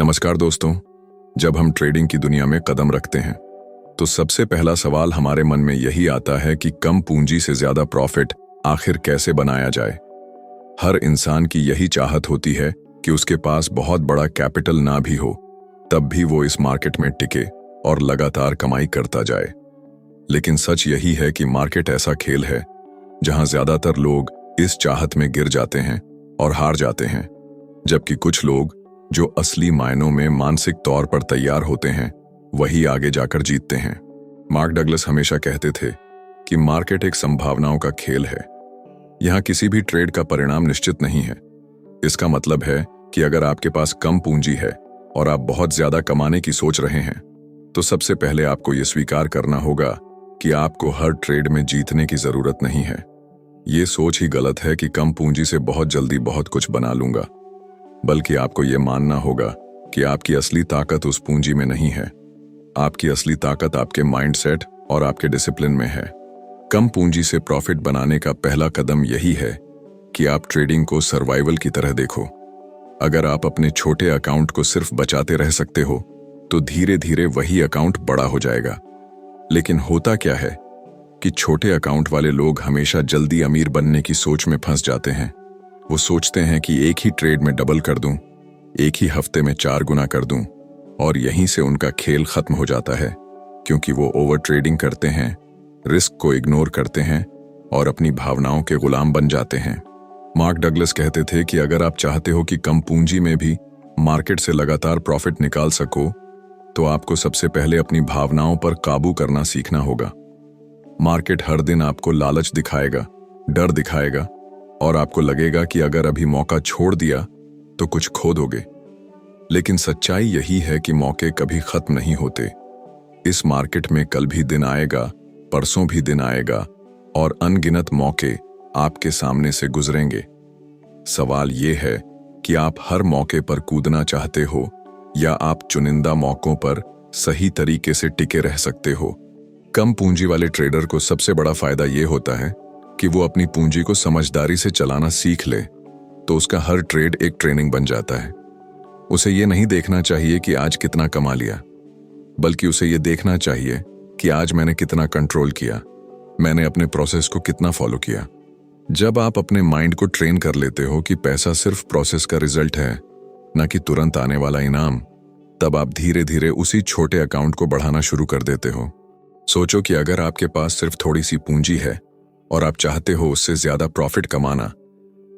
नमस्कार दोस्तों। जब हम ट्रेडिंग की दुनिया में कदम रखते हैं तो सबसे पहला सवाल हमारे मन में यही आता है कि कम पूंजी से ज्यादा प्रॉफिट आखिर कैसे बनाया जाए। हर इंसान की यही चाहत होती है कि उसके पास बहुत बड़ा कैपिटल ना भी हो तब भी वो इस मार्केट में टिके और लगातार कमाई करता जाए। लेकिन सच यही है कि मार्केट ऐसा खेल है जहां ज्यादातर लोग इस चाहत में गिर जाते हैं और हार जाते हैं, जबकि कुछ लोग जो असली मायनों में मानसिक तौर पर तैयार होते हैं वही आगे जाकर जीतते हैं। मार्क डगलस हमेशा कहते थे कि मार्केट एक संभावनाओं का खेल है। यहां किसी भी ट्रेड का परिणाम निश्चित नहीं है। इसका मतलब है कि अगर आपके पास कम पूंजी है और आप बहुत ज्यादा कमाने की सोच रहे हैं तो सबसे पहले आपको यह स्वीकार करना होगा कि आपको हर ट्रेड में जीतने की जरूरत नहीं है। ये सोच ही गलत है कि कम पूंजी से बहुत जल्दी बहुत कुछ बना लूंगा, बल्कि आपको ये मानना होगा कि आपकी असली ताकत उस पूंजी में नहीं है। आपकी असली ताकत आपके माइंडसेट और आपके डिसिप्लिन में है। कम पूंजी से प्रॉफिट बनाने का पहला कदम यही है कि आप ट्रेडिंग को सर्वाइवल की तरह देखो। अगर आप अपने छोटे अकाउंट को सिर्फ बचाते रह सकते हो तो धीरे धीरे वही अकाउंट बड़ा हो जाएगा। लेकिन होता क्या है कि छोटे अकाउंट वाले लोग हमेशा जल्दी अमीर बनने की सोच में फंस जाते हैं। वो सोचते हैं कि एक ही ट्रेड में डबल कर दूं, एक ही हफ्ते में 4 गुना कर दूं, और यहीं से उनका खेल खत्म हो जाता है, क्योंकि वो ओवर ट्रेडिंग करते हैं, रिस्क को इग्नोर करते हैं और अपनी भावनाओं के गुलाम बन जाते हैं। मार्क डगलस कहते थे कि अगर आप चाहते हो कि कम पूंजी में भी मार्केट से लगातार प्रॉफिट निकाल सको तो आपको सबसे पहले अपनी भावनाओं पर काबू करना सीखना होगा। मार्केट हर दिन आपको लालच दिखाएगा, डर दिखाएगा और आपको लगेगा कि अगर अभी मौका छोड़ दिया तो कुछ खो दोगे। लेकिन सच्चाई यही है कि मौके कभी खत्म नहीं होते। इस मार्केट में कल भी दिन आएगा, परसों भी दिन आएगा और अनगिनत मौके आपके सामने से गुजरेंगे। सवाल ये है कि आप हर मौके पर कूदना चाहते हो या आप चुनिंदा मौकों पर सही तरीके से टिके रह सकते हो। कम पूंजी वाले ट्रेडर को सबसे बड़ा फायदा ये होता है कि वो अपनी पूंजी को समझदारी से चलाना सीख ले, तो उसका हर ट्रेड एक ट्रेनिंग बन जाता है। उसे ये नहीं देखना चाहिए कि आज कितना कमा लिया, बल्कि उसे ये देखना चाहिए कि आज मैंने कितना कंट्रोल किया, मैंने अपने प्रोसेस को कितना फॉलो किया। जब आप अपने माइंड को ट्रेन कर लेते हो कि पैसा सिर्फ प्रोसेस का रिजल्ट है, न कि तुरंत आने वाला इनाम, तब आप धीरे धीरे उसी छोटे अकाउंट को बढ़ाना शुरू कर देते हो। सोचो कि अगर आपके पास सिर्फ थोड़ी सी पूंजी है और आप चाहते हो उससे ज्यादा प्रॉफिट कमाना,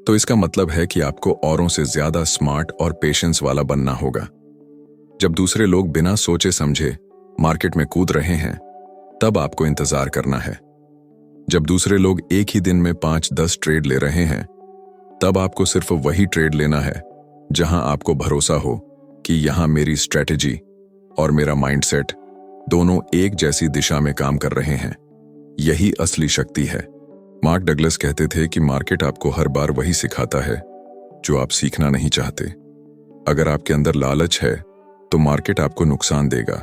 तो इसका मतलब है कि आपको औरों से ज्यादा स्मार्ट और पेशेंस वाला बनना होगा। जब दूसरे लोग बिना सोचे समझे मार्केट में कूद रहे हैं, तब आपको इंतजार करना है। जब दूसरे लोग एक ही दिन में 5-10 ट्रेड ले रहे हैं, तब आपको सिर्फ वही ट्रेड लेना है जहां आपको भरोसा हो कि यहां मेरी स्ट्रेटेजी और मेरा माइंडसेट दोनों एक जैसी दिशा में काम कर रहे हैं। यही असली शक्ति है। मार्क डगलस कहते थे कि मार्केट आपको हर बार वही सिखाता है जो आप सीखना नहीं चाहते। अगर आपके अंदर लालच है तो मार्केट आपको नुकसान देगा।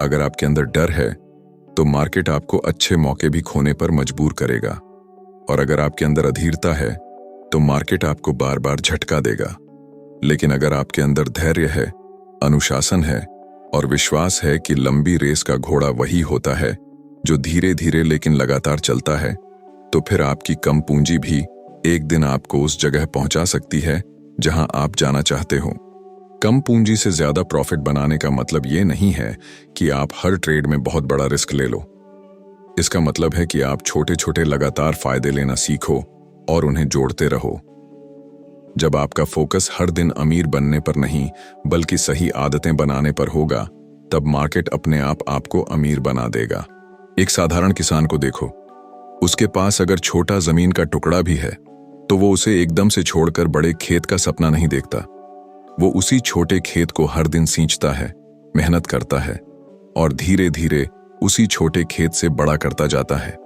अगर आपके अंदर डर है तो मार्केट आपको अच्छे मौके भी खोने पर मजबूर करेगा। और अगर आपके अंदर अधीरता है तो मार्केट आपको बार बार झटका देगा। लेकिन अगर आपके अंदर धैर्य है, अनुशासन है और विश्वास है कि लंबी रेस का घोड़ा वही होता है जो धीरे धीरे लेकिन लगातार चलता है, तो फिर आपकी कम पूंजी भी एक दिन आपको उस जगह पहुंचा सकती है जहां आप जाना चाहते हो। कम पूंजी से ज्यादा प्रॉफिट बनाने का मतलब ये नहीं है कि आप हर ट्रेड में बहुत बड़ा रिस्क ले लो। इसका मतलब है कि आप छोटे छोटे लगातार फायदे लेना सीखो और उन्हें जोड़ते रहो। जब आपका फोकस हर दिन अमीर बनने पर नहीं बल्कि सही आदतें बनाने पर होगा, तब मार्केट अपने आप आपको अमीर बना देगा। एक साधारण किसान को देखो, उसके पास अगर छोटा जमीन का टुकड़ा भी है तो वो उसे एकदम से छोड़कर बड़े खेत का सपना नहीं देखता। वो उसी छोटे खेत को हर दिन सींचता है, मेहनत करता है और धीरे धीरे उसी छोटे खेत से बड़ा करता जाता है।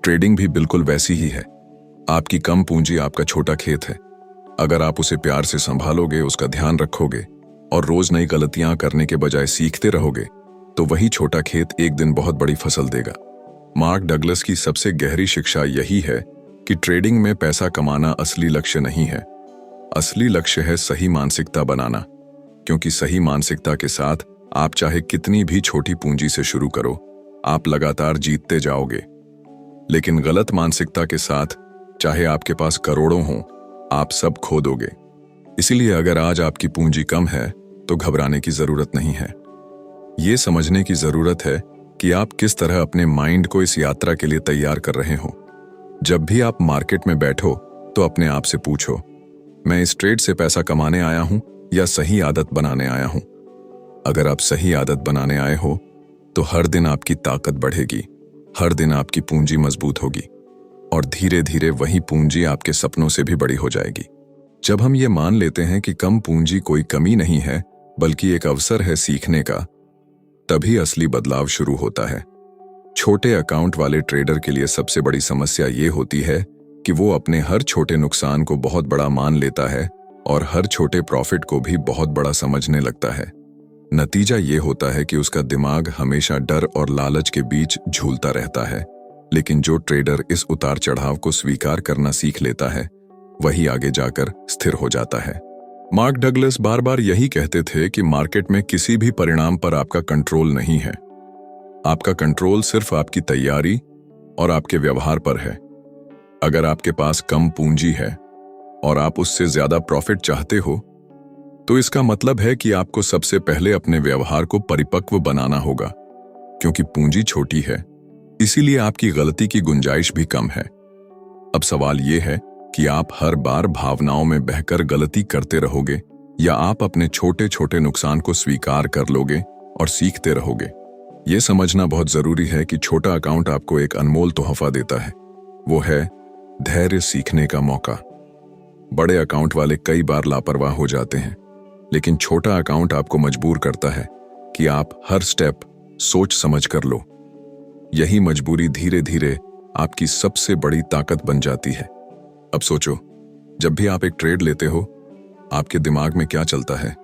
ट्रेडिंग भी बिल्कुल वैसी ही है। आपकी कम पूंजी आपका छोटा खेत है। अगर आप उसे प्यार से संभालोगे, उसका ध्यान रखोगे और रोज नई गलतियां करने के बजाय सीखते रहोगे, तो वही छोटा खेत एक दिन बहुत बड़ी फसल देगा। मार्क डगलस की सबसे गहरी शिक्षा यही है कि ट्रेडिंग में पैसा कमाना असली लक्ष्य नहीं है। असली लक्ष्य है सही मानसिकता बनाना, क्योंकि सही मानसिकता के साथ आप चाहे कितनी भी छोटी पूंजी से शुरू करो, आप लगातार जीतते जाओगे। लेकिन गलत मानसिकता के साथ चाहे आपके पास करोड़ों हों, आप सब खो दोगे। इसीलिए अगर आज आपकी पूंजी कम है तो घबराने की जरूरत नहीं है। ये समझने की जरूरत है कि आप किस तरह अपने माइंड को इस यात्रा के लिए तैयार कर रहे हो। जब भी आप मार्केट में बैठो तो अपने आप से पूछो, मैं इस ट्रेड से पैसा कमाने आया हूं या सही आदत बनाने आया हूं। अगर आप सही आदत बनाने आए हो तो हर दिन आपकी ताकत बढ़ेगी, हर दिन आपकी पूंजी मजबूत होगी और धीरे धीरे वही पूंजी आपके सपनों से भी बड़ी हो जाएगी। जब हम ये मान लेते हैं कि कम पूंजी कोई कमी नहीं है बल्कि एक अवसर है सीखने का, तभी असली बदलाव शुरू होता है। छोटे अकाउंट वाले ट्रेडर के लिए सबसे बड़ी समस्या ये होती है कि वो अपने हर छोटे नुकसान को बहुत बड़ा मान लेता है और हर छोटे प्रॉफिट को भी बहुत बड़ा समझने लगता है। नतीजा ये होता है कि उसका दिमाग हमेशा डर और लालच के बीच झूलता रहता है। लेकिन जो ट्रेडर इस उतार चढ़ाव को स्वीकार करना सीख लेता है, वही आगे जाकर स्थिर हो जाता है। मार्क डगलस बार बार यही कहते थे कि मार्केट में किसी भी परिणाम पर आपका कंट्रोल नहीं है। आपका कंट्रोल सिर्फ आपकी तैयारी और आपके व्यवहार पर है। अगर आपके पास कम पूंजी है और आप उससे ज्यादा प्रॉफिट चाहते हो, तो इसका मतलब है कि आपको सबसे पहले अपने व्यवहार को परिपक्व बनाना होगा। क्योंकि पूंजी छोटी है, इसीलिए आपकी गलती की गुंजाइश भी कम है। अब सवाल यह है कि आप हर बार भावनाओं में बहकर गलती करते रहोगे या आप अपने छोटे छोटे नुकसान को स्वीकार कर लोगे और सीखते रहोगे। यह समझना बहुत जरूरी है कि छोटा अकाउंट आपको एक अनमोल तोहफा देता है, वो है धैर्य सीखने का मौका। बड़े अकाउंट वाले कई बार लापरवाह हो जाते हैं, लेकिन छोटा अकाउंट आपको मजबूर करता है कि आप हर स्टेप सोच समझ कर लो। यही मजबूरी धीरे धीरे आपकी सबसे बड़ी ताकत बन जाती है। अब सोचो, जब भी आप एक ट्रेड लेते हो, आपके दिमाग में क्या चलता है?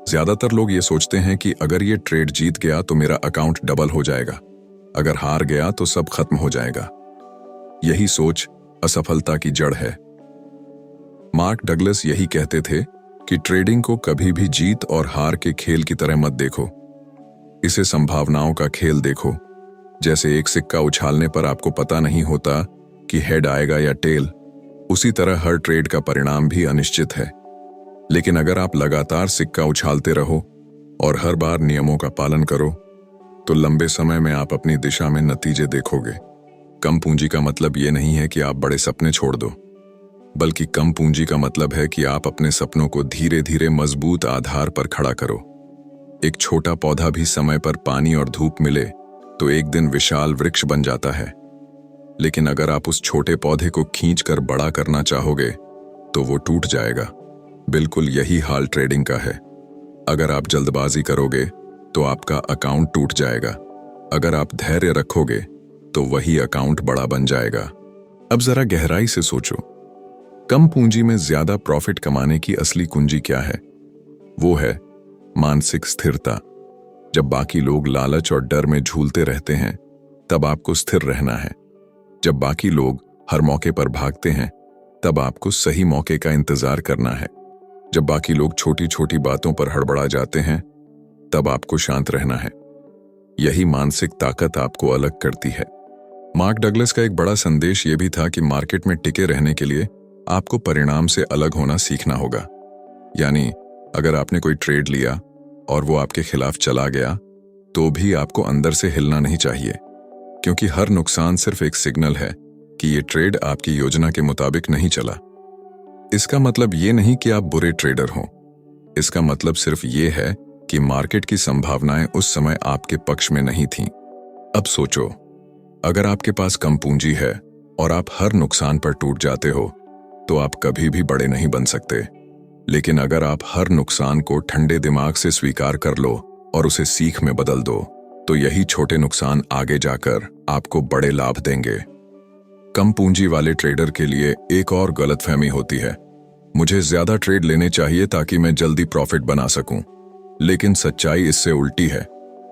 ज्यादातर लोग ये सोचते हैं कि अगर ये ट्रेड जीत गया तो मेरा अकाउंट डबल हो जाएगा, अगर हार गया तो सब खत्म हो जाएगा। यही सोच असफलता की जड़ है। मार्क डगलस यही कहते थे कि ट्रेडिंग को कभी भी जीत और हार के खेल की तरह मत देखो, इसे संभावनाओं का खेल देखो। जैसे एक सिक्का उछालने पर आपको पता नहीं होता कि हेड आएगा या टेल, उसी तरह हर ट्रेड का परिणाम भी अनिश्चित है। लेकिन अगर आप लगातार सिक्का उछालते रहो और हर बार नियमों का पालन करो, तो लंबे समय में आप अपनी दिशा में नतीजे देखोगे। कम पूंजी का मतलब ये नहीं है कि आप बड़े सपने छोड़ दो, बल्कि कम पूंजी का मतलब है कि आप अपने सपनों को धीरे धीरे मजबूत आधार पर खड़ा करो। एक छोटा पौधा भी समय पर पानी और धूप मिले तो एक दिन विशाल वृक्ष बन जाता है। लेकिन अगर आप उस छोटे पौधे को खींचकर बड़ा करना चाहोगे तो वो टूट जाएगा। बिल्कुल यही हाल ट्रेडिंग का है। अगर आप जल्दबाजी करोगे तो आपका अकाउंट टूट जाएगा, अगर आप धैर्य रखोगे तो वही अकाउंट बड़ा बन जाएगा। अब जरा गहराई से सोचो, कम पूंजी में ज्यादा प्रॉफिट कमाने की असली कुंजी क्या है? वो है मानसिक स्थिरता। जब बाकी लोग लालच और डर में झूलते रहते हैं, तब आपको स्थिर रहना है। जब बाकी लोग हर मौके पर भागते हैं, तब आपको सही मौके का इंतजार करना है। जब बाकी लोग छोटी छोटी बातों पर हड़बड़ा जाते हैं, तब आपको शांत रहना है। यही मानसिक ताकत आपको अलग करती है। मार्क डगलस का एक बड़ा संदेश यह भी था कि मार्केट में टिके रहने के लिए आपको परिणाम से अलग होना सीखना होगा। यानी अगर आपने कोई ट्रेड लिया और वो आपके खिलाफ चला गया, तो भी आपको अंदर से हिलना नहीं चाहिए, क्योंकि हर नुकसान सिर्फ एक सिग्नल है कि ये ट्रेड आपकी योजना के मुताबिक नहीं चला। इसका मतलब ये नहीं कि आप बुरे ट्रेडर हो, इसका मतलब सिर्फ ये है कि मार्केट की संभावनाएं उस समय आपके पक्ष में नहीं थीं। अब सोचो, अगर आपके पास कम पूंजी है और आप हर नुकसान पर टूट जाते हो, तो आप कभी भी बड़े नहीं बन सकते। लेकिन अगर आप हर नुकसान को ठंडे दिमाग से स्वीकार कर लो और उसे सीख में बदल दो, तो यही छोटे नुकसान आगे जाकर आपको बड़े लाभ देंगे। कम पूंजी वाले ट्रेडर के लिए एक और गलतफहमी होती है, मुझे ज्यादा ट्रेड लेने चाहिए ताकि मैं जल्दी प्रॉफिट बना सकूं। लेकिन सच्चाई इससे उल्टी है।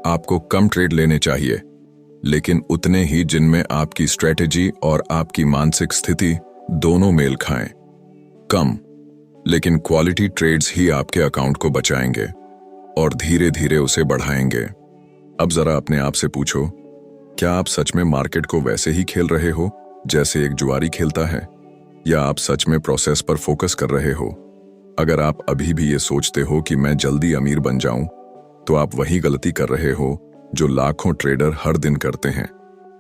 आपको कम ट्रेड लेने चाहिए, लेकिन उतने ही जिनमें आपकी स्ट्रेटेजी और आपकी मानसिक स्थिति दोनों मेल खाएं। कम, लेकिन क्वालिटी ट्रेड्स ही आपके अकाउंट को बचाएंगे और धीरे धीरे उसे बढ़ाएंगे। अब जरा अपने आप से पूछो, क्या आप सच में मार्केट को वैसे ही खेल रहे हो जैसे एक जुआरी खेलता है, या आप सच में प्रोसेस पर फोकस कर रहे हो? अगर आप अभी भी ये सोचते हो कि मैं जल्दी अमीर बन जाऊं, तो आप वही गलती कर रहे हो जो लाखों ट्रेडर हर दिन करते हैं।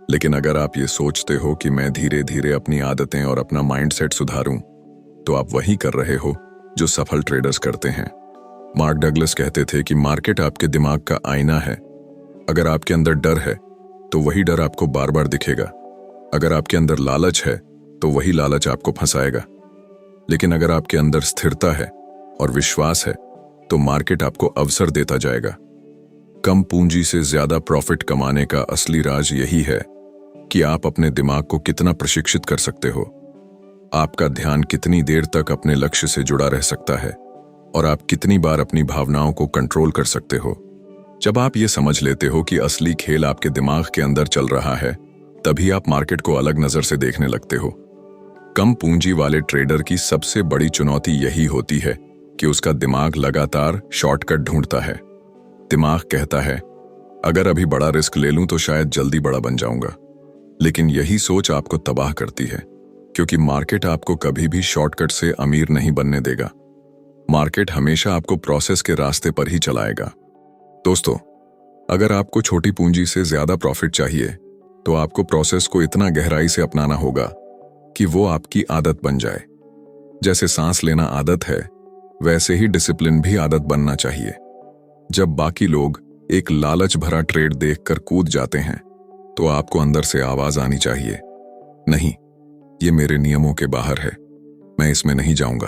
लेकिन अगर आप ये सोचते हो कि मैं धीरे धीरे अपनी आदतें और अपना माइंडसेट सुधारूं, तो आप वही कर रहे हो जो सफल ट्रेडर्स करते हैं। मार्क डगलस कहते थे कि मार्केट आपके दिमाग का आईना है। अगर आपके अंदर डर है तो वही डर आपको बार बार दिखेगा। अगर आपके अंदर लालच है तो वही लालच आपको फंसाएगा। लेकिन अगर आपके अंदर स्थिरता है और विश्वास है तो मार्केट आपको अवसर देता जाएगा। कम पूंजी से ज्यादा प्रॉफिट कमाने का असली राज यही है कि आप अपने दिमाग को कितना प्रशिक्षित कर सकते हो। आपका ध्यान कितनी देर तक अपने लक्ष्य से जुड़ा रह सकता है और आप कितनी बार अपनी भावनाओं को कंट्रोल कर सकते हो। जब आप ये समझ लेते हो कि असली खेल आपके दिमाग के अंदर चल रहा है, तभी आप मार्केट को अलग नजर से देखने लगते हो। कम पूंजी वाले ट्रेडर की सबसे बड़ी चुनौती यही होती है कि उसका दिमाग लगातार शॉर्टकट ढूंढता है। दिमाग कहता है, अगर अभी बड़ा रिस्क ले लूं तो शायद जल्दी बड़ा बन जाऊंगा। लेकिन यही सोच आपको तबाह करती है, क्योंकि मार्केट आपको कभी भी शॉर्टकट से अमीर नहीं बनने देगा। मार्केट हमेशा आपको प्रोसेस के रास्ते पर ही चलाएगा। दोस्तों, अगर आपको छोटी पूंजी से ज्यादा प्रॉफिट चाहिए, तो आपको प्रोसेस को इतना गहराई से अपनाना होगा कि वो आपकी आदत बन जाए। जैसे सांस लेना आदत है, वैसे ही डिसिप्लिन भी आदत बनना चाहिए। जब बाकी लोग एक लालच भरा ट्रेड देखकर कूद जाते हैं, तो आपको अंदर से आवाज आनी चाहिए, नहीं, ये मेरे नियमों के बाहर है, मैं इसमें नहीं जाऊंगा।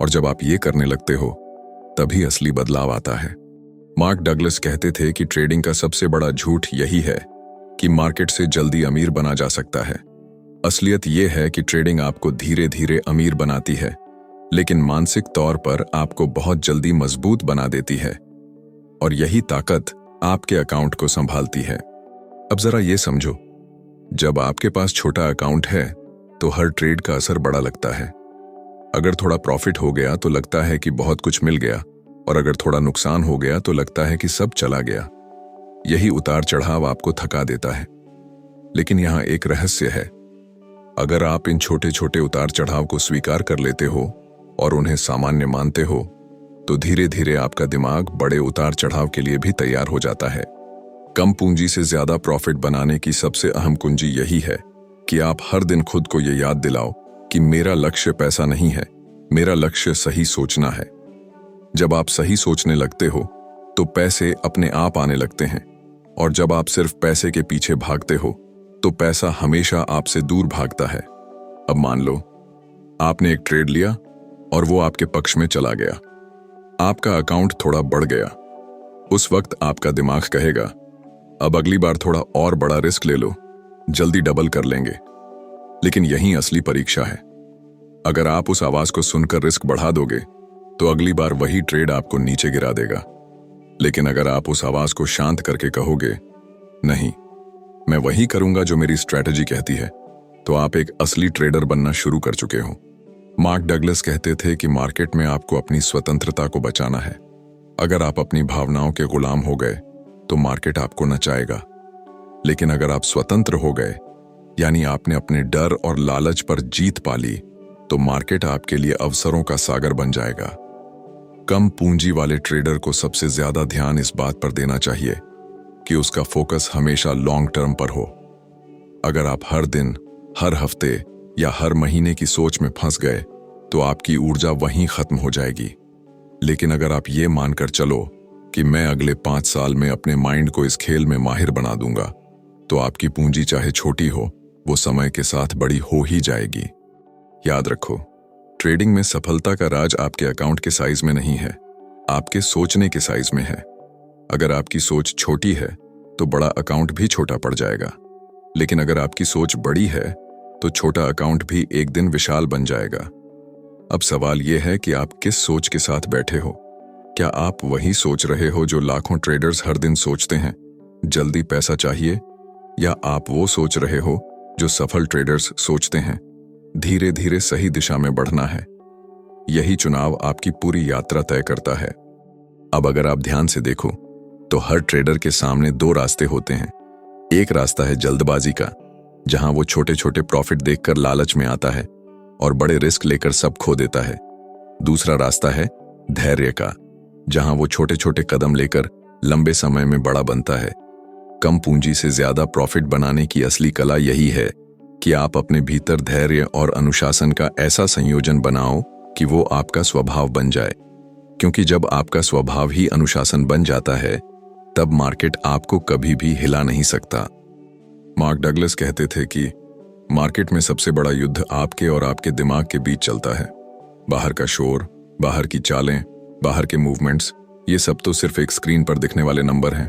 और जब आप ये करने लगते हो, तभी असली बदलाव आता है। मार्क डगलस कहते थे कि ट्रेडिंग का सबसे बड़ा झूठ यही है कि मार्केट से जल्दी अमीर बना जा सकता है। असलियत यह है कि ट्रेडिंग आपको धीरे धीरे अमीर बनाती है, लेकिन मानसिक तौर पर आपको बहुत जल्दी मजबूत बना देती है। और यही ताकत आपके अकाउंट को संभालती है। अब जरा ये समझो, जब आपके पास छोटा अकाउंट है तो हर ट्रेड का असर बड़ा लगता है। अगर थोड़ा प्रॉफिट हो गया तो लगता है कि बहुत कुछ मिल गया, और अगर थोड़ा नुकसान हो गया तो लगता है कि सब चला गया। यही उतार चढ़ाव आपको थका देता है। लेकिन यहां एक रहस्य है, अगर आप इन छोटे छोटे उतार चढ़ाव को स्वीकार कर लेते हो और उन्हें सामान्य मानते हो, तो धीरे धीरे आपका दिमाग बड़े उतार चढ़ाव के लिए भी तैयार हो जाता है। कम पूंजी से ज्यादा प्रॉफिट बनाने की सबसे अहम कुंजी यही है कि आप हर दिन खुद को यह याद दिलाओ कि मेरा लक्ष्य पैसा नहीं है, मेरा लक्ष्य सही सोचना है। जब आप सही सोचने लगते हो तो पैसे अपने आप आने लगते हैं, और जब आप सिर्फ पैसे के पीछे भागते हो तो पैसा हमेशा आपसे दूर भागता है। अब मान लो आपने एक ट्रेड लिया और वो आपके पक्ष में चला गया, आपका अकाउंट थोड़ा बढ़ गया। उस वक्त आपका दिमाग कहेगा, अब अगली बार थोड़ा और बड़ा रिस्क ले लो, जल्दी डबल कर लेंगे। लेकिन यही असली परीक्षा है। अगर आप उस आवाज को सुनकर रिस्क बढ़ा दोगे तो अगली बार वही ट्रेड आपको नीचे गिरा देगा। लेकिन अगर आप उस आवाज को शांत करके कहोगे, नहीं, मैं वही करूंगा जो मेरी स्ट्रैटेजी कहती है, तो आप एक असली ट्रेडर बनना शुरू कर चुके हो। मार्क डगलस कहते थे कि मार्केट में आपको अपनी स्वतंत्रता को बचाना है। अगर आप अपनी भावनाओं के गुलाम हो गए तो मार्केट आपको नचाएगा। लेकिन अगर आप स्वतंत्र हो गए, यानी आपने अपने डर और लालच पर जीत पा ली, तो मार्केट आपके लिए अवसरों का सागर बन जाएगा। कम पूंजी वाले ट्रेडर को सबसे ज्यादा ध्यान इस बात पर देना चाहिए कि उसका फोकस हमेशा लॉन्ग टर्म पर हो। अगर आप हर दिन, हर हफ्ते या हर महीने की सोच में फंस गए तो आपकी ऊर्जा वहीं खत्म हो जाएगी। लेकिन अगर आप ये मानकर चलो कि मैं अगले 5 साल में अपने माइंड को इस खेल में माहिर बना दूंगा, तो आपकी पूंजी चाहे छोटी हो, वो समय के साथ बड़ी हो ही जाएगी। याद रखो, ट्रेडिंग में सफलता का राज आपके अकाउंट के साइज में नहीं है, आपके सोचने के साइज में है। अगर आपकी सोच छोटी है तो बड़ा अकाउंट भी छोटा पड़ जाएगा। लेकिन अगर आपकी सोच बड़ी है तो छोटा अकाउंट भी एक दिन विशाल बन जाएगा। अब सवाल यह है कि आप किस सोच के साथ बैठे हो। क्या आप वही सोच रहे हो जो लाखों ट्रेडर्स हर दिन सोचते हैं, जल्दी पैसा चाहिए, या आप वो सोच रहे हो जो सफल ट्रेडर्स सोचते हैं, धीरे धीरे सही दिशा में बढ़ना है। यही चुनाव आपकी पूरी यात्रा तय करता है। अब अगर आप ध्यान से देखो तो हर ट्रेडर के सामने दो रास्ते होते हैं। एक रास्ता है जल्दबाजी का, जहां वो छोटे छोटे प्रॉफिट देखकर लालच में आता है और बड़े रिस्क लेकर सब खो देता है। दूसरा रास्ता है धैर्य का, जहां वो छोटे छोटे कदम लेकर लंबे समय में बड़ा बनता है। कम पूंजी से ज्यादा प्रॉफिट बनाने की असली कला यही है कि आप अपने भीतर धैर्य और अनुशासन का ऐसा संयोजन बनाओ कि वो आपका स्वभाव बन जाए। क्योंकि जब आपका स्वभाव ही अनुशासन बन जाता है, तब मार्केट आपको कभी भी हिला नहीं सकता। मार्क डगलस कहते थे कि मार्केट में सबसे बड़ा युद्ध आपके और आपके दिमाग के बीच चलता है। बाहर का शोर, बाहर की चालें, बाहर के मूवमेंट्स, ये सब तो सिर्फ एक स्क्रीन पर दिखने वाले नंबर हैं।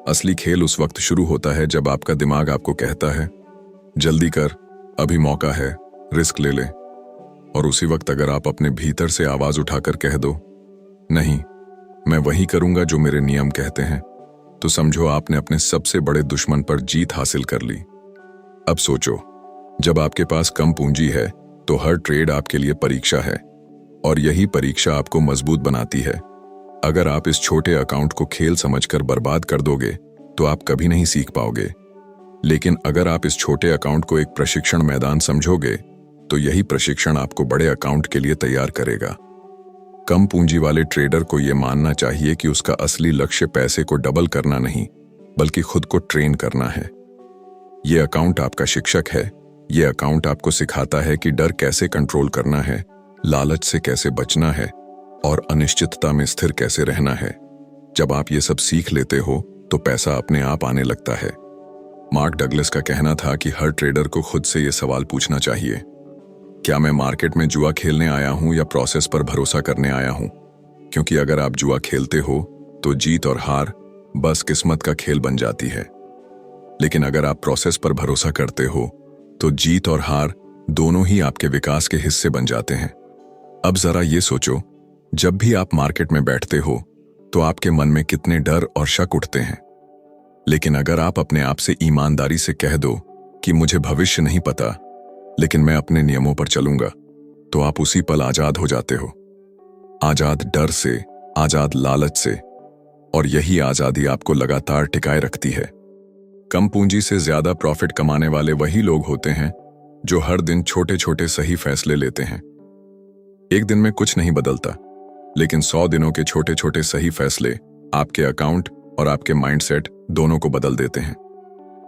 असली खेल उस वक्त शुरू होता है जब आपका दिमाग आपको कहता है, जल्दी कर, अभी मौका है, रिस्क ले ले। और उसी वक्त अगर आप अपने भीतर से आवाज उठाकर कह दो, नहीं, मैं वही करूंगा जो मेरे नियम कहते हैं, तो समझो आपने अपने सबसे बड़े दुश्मन पर जीत हासिल कर ली। अब सोचो, जब आपके पास कम पूंजी है तो हर ट्रेड आपके लिए परीक्षा है, और यही परीक्षा आपको मजबूत बनाती है। अगर आप इस छोटे अकाउंट को खेल समझकर बर्बाद कर दोगे तो आप कभी नहीं सीख पाओगे। लेकिन अगर आप इस छोटे अकाउंट को एक प्रशिक्षण मैदान समझोगे तो यही प्रशिक्षण आपको बड़े अकाउंट के लिए तैयार करेगा। कम पूंजी वाले ट्रेडर को यह मानना चाहिए कि उसका असली लक्ष्य पैसे को डबल करना नहीं, बल्कि खुद को ट्रेन करना है। यह अकाउंट आपका शिक्षक है। यह अकाउंट आपको सिखाता है कि डर कैसे कंट्रोल करना है, लालच से कैसे बचना है और अनिश्चितता में स्थिर कैसे रहना है। जब आप ये सब सीख लेते हो तो पैसा अपने आप आने लगता है। मार्क डगलस का कहना था कि हर ट्रेडर को खुद से ये सवाल पूछना चाहिए, क्या मैं मार्केट में जुआ खेलने आया हूं या प्रोसेस पर भरोसा करने आया हूं? क्योंकि अगर आप जुआ खेलते हो तो जीत और हार बस किस्मत का खेल बन जाती है। लेकिन अगर आप प्रोसेस पर भरोसा करते हो तो जीत और हार दोनों ही आपके विकास के हिस्से बन जाते हैं। अब जरा ये सोचो, जब भी आप मार्केट में बैठते हो तो आपके मन में कितने डर और शक उठते हैं। लेकिन अगर आप अपने आप से ईमानदारी से कह दो कि मुझे भविष्य नहीं पता, लेकिन मैं अपने नियमों पर चलूंगा, तो आप उसी पल आजाद हो जाते हो। आजाद डर से, आजाद लालच से, और यही आजादी आपको लगातार टिकाए रखती है। कम पूंजी से ज्यादा प्रॉफिट कमाने वाले वही लोग होते हैं जो हर दिन छोटे छोटे सही फैसले लेते हैं। एक दिन में कुछ नहीं बदलता, लेकिन 100 दिनों के छोटे छोटे सही फैसले आपके अकाउंट और आपके माइंडसेट दोनों को बदल देते हैं।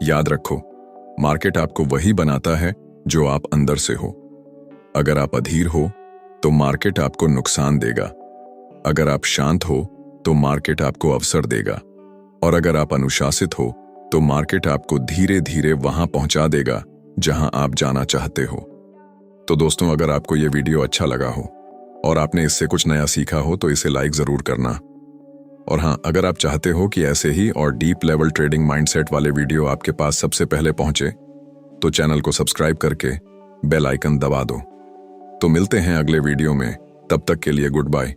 याद रखो, मार्केट आपको वही बनाता है जो आप अंदर से हो। अगर आप अधीर हो तो मार्केट आपको नुकसान देगा। अगर आप शांत हो तो मार्केट आपको अवसर देगा। और अगर आप अनुशासित हो तो मार्केट आपको धीरे धीरे वहां पहुंचा देगा जहां आप जाना चाहते हो। तो दोस्तों, अगर आपको यह वीडियो अच्छा लगा हो और आपने इससे कुछ नया सीखा हो तो इसे लाइक जरूर करना। और हाँ, अगर आप चाहते हो कि ऐसे ही और डीप लेवल ट्रेडिंग माइंडसेट वाले वीडियो आपके पास सबसे पहले पहुंचे, तो चैनल को सब्सक्राइब करके बेल आइकन दबा दो। तो मिलते हैं अगले वीडियो में, तब तक के लिए गुड बाय।